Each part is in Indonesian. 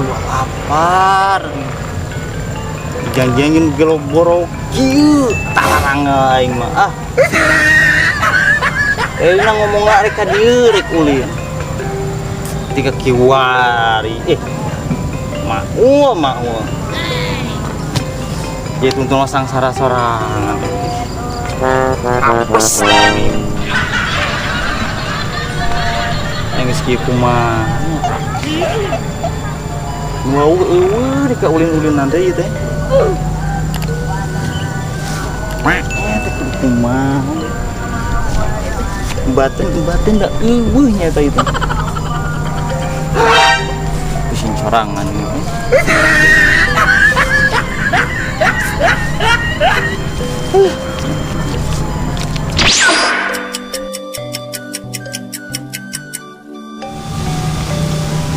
sebuah lapar. Janjian geloboro kieu tarang aing mah ah. Euna ngomong rek ka dieu rek ulin. Ketika kiwari mau. Ya tuntun sangsara sorangan. Apes ini. Geus kieu kumaha. Mau eueuh ka ulin-ulinan deui teh. Teh kumaha. Batin da eueuh nya eta itu. Pusing sorangan ini.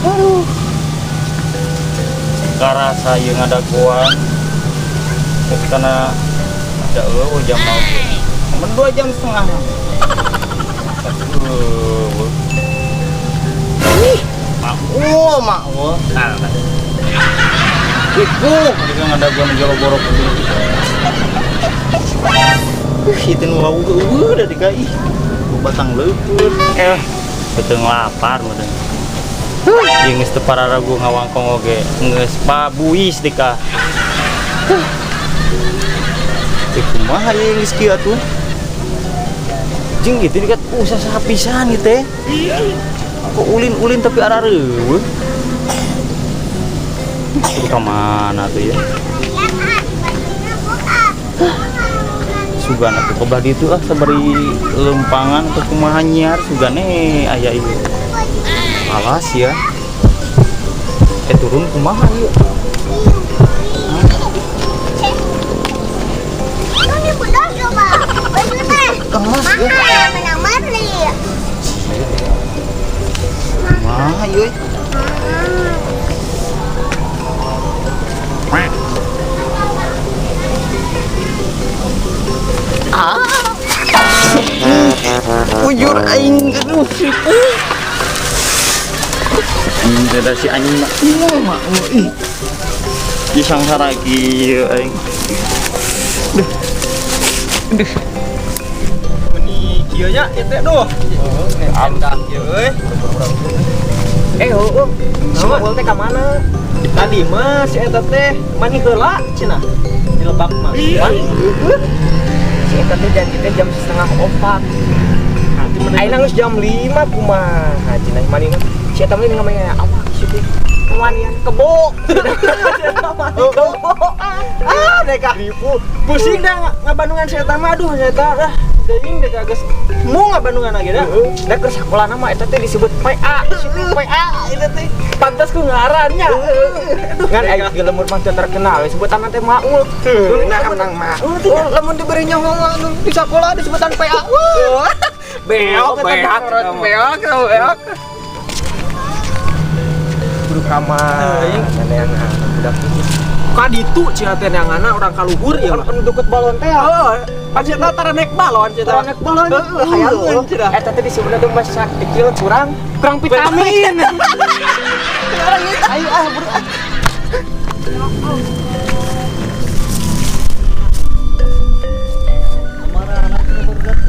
Aduh. Karasa yang ada kuan. Karena ada jam mau. Cuman 2 jam setengah. Mau. Nah. Iku, ketika ada gua ngejolo-boro kudu. Hitin wau udah dikai. Batang leupeut. Betul lapar meureun. Yang geus teu pararagu ngawangkong oge geus pabuis dika. Kumaha ieu geus kieu atuh? Jeung gitu dikat usah sapisan ieu teh. Kok ulin-ulin tapi arareueuh. Itu kemana tuh ya? Sugana tuh kebelah ditu sabari lempangan atau kumaha nyar sugane aya ieu. Alas ya. Turun kumaha ieu? Ini budak coba. Alas ya. Menang Marli. Kumaha ieu? Ujur aing aduh. Anjing teh si anjing mah ih. Di sangsara kieu aing. Duh. Meni kieu nya eta doh. Amdah kieu euy. Heueuh. Samuel teh ka mana? Tadi mah si eta teh mani heula cenah. Di Lebak mah. Si eta teh janji teh jam 3:30. Ayeuna geus jam 5 kumaha cenah manina. Si eta mah ngamanya awak si teh. Kemanian kebo. Deka ribu. Pusing dah ngabandungan si eta mah aduh si eta dah. Teuing deka geus mau ngabandungan lagi dah. Da keur sakola nama eta teh disebut PA. PA eta teh. Pantes ku ngarannya. Ngan aya gelemur mah terkenal sebutan teh Maul. Nah menang Maul. Lamun diberi nyawa di sakola disebutan PA. Beok. Kudu kamar. Neneangan budak. Ka ditu cenah teh neanganna urang kaluhur ieu mah. Anu deket balon teh. Heeh. Pan cenah tara naik balon cenah. Naik balon. Heeh, hayangeun cenah. Eta teh disebutna teh masak dikil kurang vitamin. Ayo buru. Kamara anaknya bergat.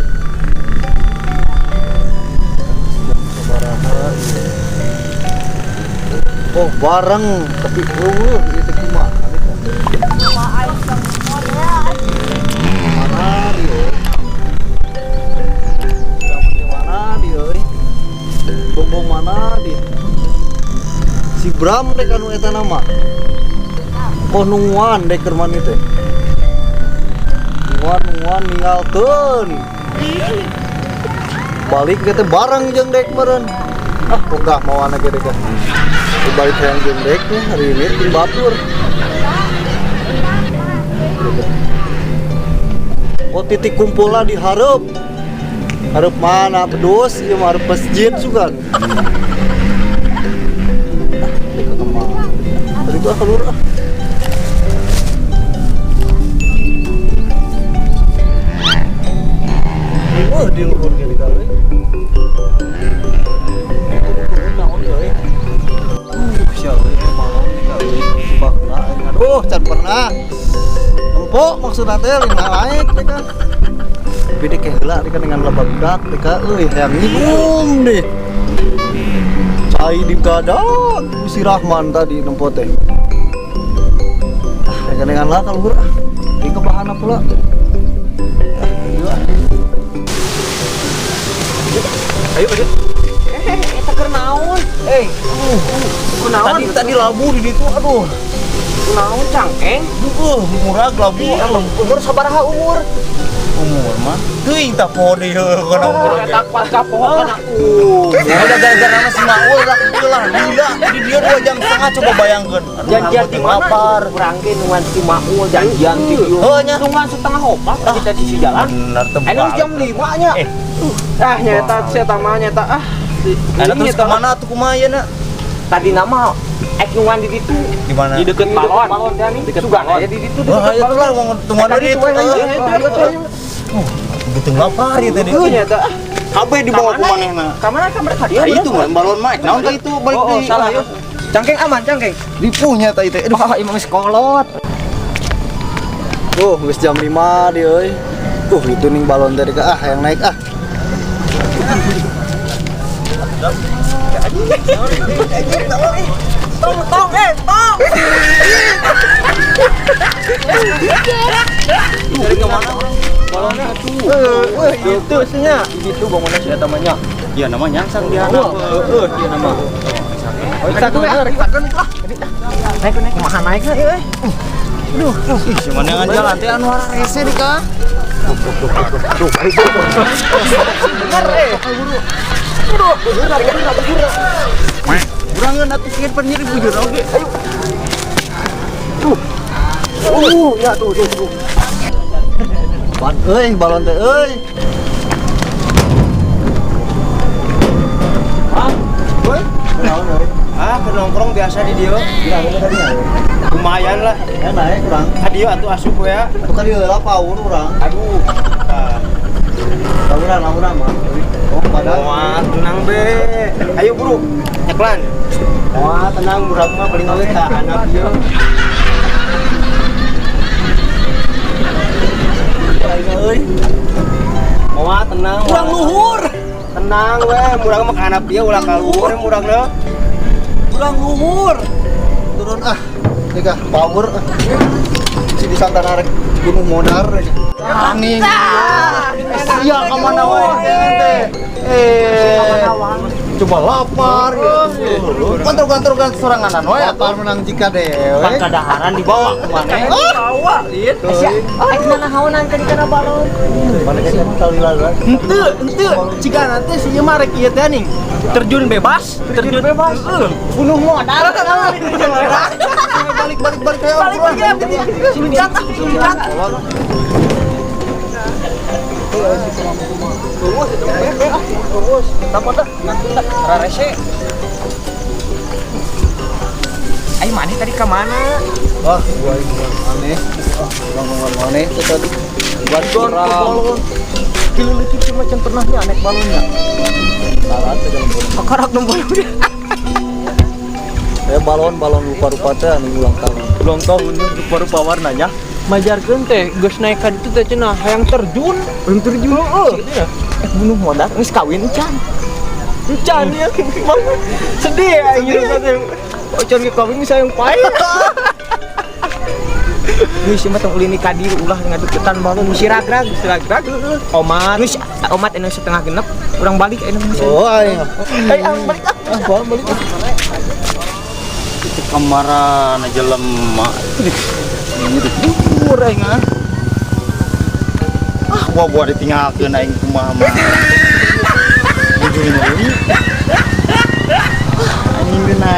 Oh bareng tapi eueuh itu kumaha mana dia bombong mana dia si Bram dek anu eta nama oh nungguan dek keur mani teh nungguan ninggalkeun balik kita bareng jeung dek meureun pokoknya mau anak gede kan balik yang jendeknya hari ini di batur oh titik kumpulnya di hareup mana pedus ya hareup masjid juga tadi itu keluar di luhur gini kali siapa ini malam can pernah. Empok maksudna teh lain naik teh kan. Bede kayak heula teh dengan lebak budak teh ka euy hayang minum deh. Cai di gadang si Rahman tadi nempo teh. Dengan lah kalau hurah. Ini kebahana pula. Ayo, ayo. Eta keur naon? Kunaon? Tadi labu di ditu aduh. Kunaon cangkeng? Murah labu. Umur sabaraha umur? Umur mah teuing tah poho deui kana umur ge. Eta pas ka pohon aku. Ya udah gara-gara nama si Maul lah lah gila di dia 2 jam setengah coba bayangkeun. Janjian di mana? lapar. Kurang ge nuan si Maul janjian di dieu. Heuh nya. Nungan setengah opat kita di sisi jalan. Bener teh. Anu jam 5 nya. Ah nyata saya mah nyata Terus kemana tuh kumaha na? Tadi nama nungan di ditu. Di mana? Di deket balon. Balon teh nih. Deket balon. Ya di ditu Oh, ayo tuh lah wong tungguan di ditu. Betul lapar ya tadi. Nyata. Kabeh dibawa ke manehna. Kamana tadi? Itu mah balon mic. Naon teh itu balik Oh, deui. salah. Cangkeng aman, cangkeng. Dipuhnya tadi teh. Aduh, Imam sekolot. tuh geus jam 5 dia euy. Itu ning balon tadi ka yang naik Tong, tong. Dari kemana? Balonnya tuh. Itu nya. Itu bangunan si eta mah nya. Iya namanya nyangsang dia. Dia nama. Oh, satu ya. Naik. Kumaha naikna ieu? Ih, cuman yang jalan teh anu rese di ka. Kurangan atuh kieu penyeri bujur oge. Ya tuh. Ban euy balon teh euy. Naon euy? Nongkrong biasa di dieu. Lumayan lah. Ya naik kurang. Hadieu atuh asup ya. Atuh kali heula paur urang. Aduh. Lamuran mah. Oh, padahal. Wah, tenang be. Ayo buru. Nyeklan. Wah, tenang budak mah paling awet ka anak dieu. Euy. Wah, tenang. Kurang luhur. Tenang we, murang mah ka anak dia ulah ka luhur murangna. Kurang luhur. Turun Nika power. Si di Santana rek Gunung Modar. Angin. Sia ka mana wae teh. Coba lapar gitu. Kantor-kantor kan soranganan wae lapar menang jika dewe. Kadaharan dibawa ke mana? Bawa, lihat. Aik mana haonan tadi kana balon. Mana sih kali lalu. Henteu, jika nanti si ieu mah rek ieu teh ning terjun bebas. Bunuh modal. Balik kayak orang. Sunjat. Terus, tambah dah, nanti tak rarese. Ayo mana tadi ke mana? Wah, gua aneh. Ngomong aneh itu tadi. Buat balon. Keliling itu macam pernahnya naik balonnya. Salah teh dalam balon. Karak nombor dia. Balon rupa-rupa teh anu ulang tahun. Ulang tahun ini rupa-rupa warnanya. Majarkeun teh geus naik ka ditu teh cenah hayang terjun. Hayang terjun. Heeh. Bunuh modal geus kawin encan. Encan ya. Sedih anjir teh. Ocan ge kawin geus hayang pae. Geus mah tong ulin ka dieu ulah ngadeketan balon si ragrag. Omat. Geus omat anu setengah genep urang balik anu masih. Oh, aing. Balik. Balik. Kamaran aja lemah. Murah ingat. Gua ditinggalkeun aing kumaha mah. Bujurnya deui. Anjing geuna.